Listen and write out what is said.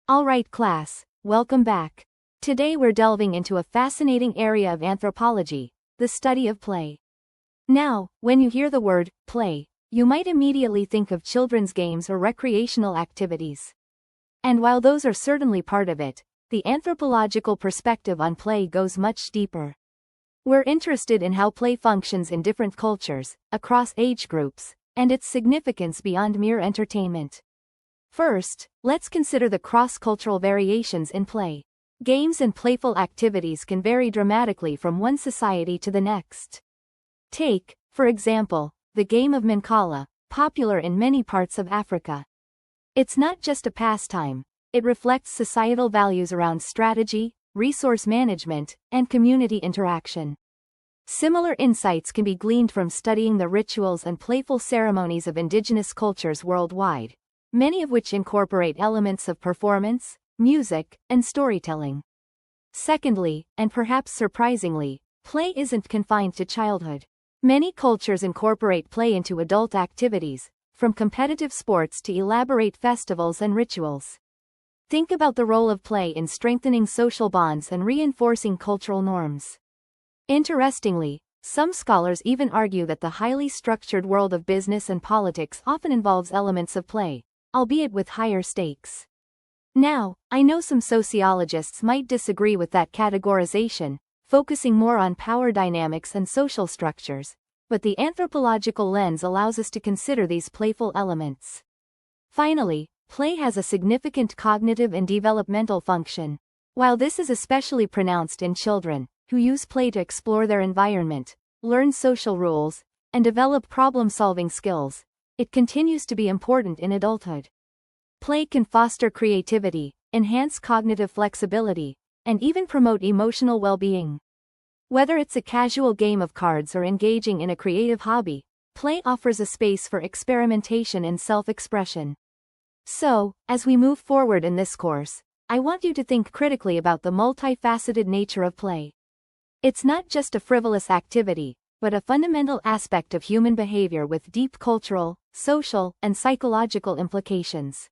Alright class, welcome back. Today we're delving into a fascinating area of anthropology, the study of play. Now, when you hear the word play, you might immediately think of children's games or recreational activities. And while those are certainly part of it, the anthropological perspective on play goes much deeper. We're interested in how play functions in different cultures, across age groups, and its significance beyond mere entertainment. First, let's consider the cross-cultural variations in play. Games and playful activities can vary dramatically from one society to the next. Take, for example, the game of Mancala, popular in many parts of Africa. It's not just a pastime, it reflects societal values around strategy, resource management, and community interaction. Similar insights can be gleaned from studying the rituals and playful ceremonies of indigenous cultures worldwide, many of which incorporate elements of performance, music, and storytelling. Secondly, and perhaps surprisingly, play isn't confined to childhood. Many cultures incorporate play into adult activities, from competitive sports to elaborate festivals and rituals. Think about the role of play in strengthening social bonds and reinforcing cultural norms. Interestingly, some scholars even argue that the highly structured world of business and politics often involves elements of play, albeit with higher stakes. Now, I know some sociologists might disagree with that categorization, focusing more on power dynamics and social structures, but the anthropological lens allows us to consider these playful elements. Finally, play has a significant cognitive and developmental function. While this is especially pronounced in children, who use play to explore their environment, learn social rules, and develop problem-solving skills, it continues to be important in adulthood. Play can foster creativity, enhance cognitive flexibility, and even promote emotional well-being. Whether it's a casual game of cards or engaging in a creative hobby, play offers a space for experimentation and self-expression. So, as we move forward in this course, I want you to think critically about the multifaceted nature of play. It's not just a frivolous activity, but a fundamental aspect of human behavior with deep cultural, social, and psychological implications.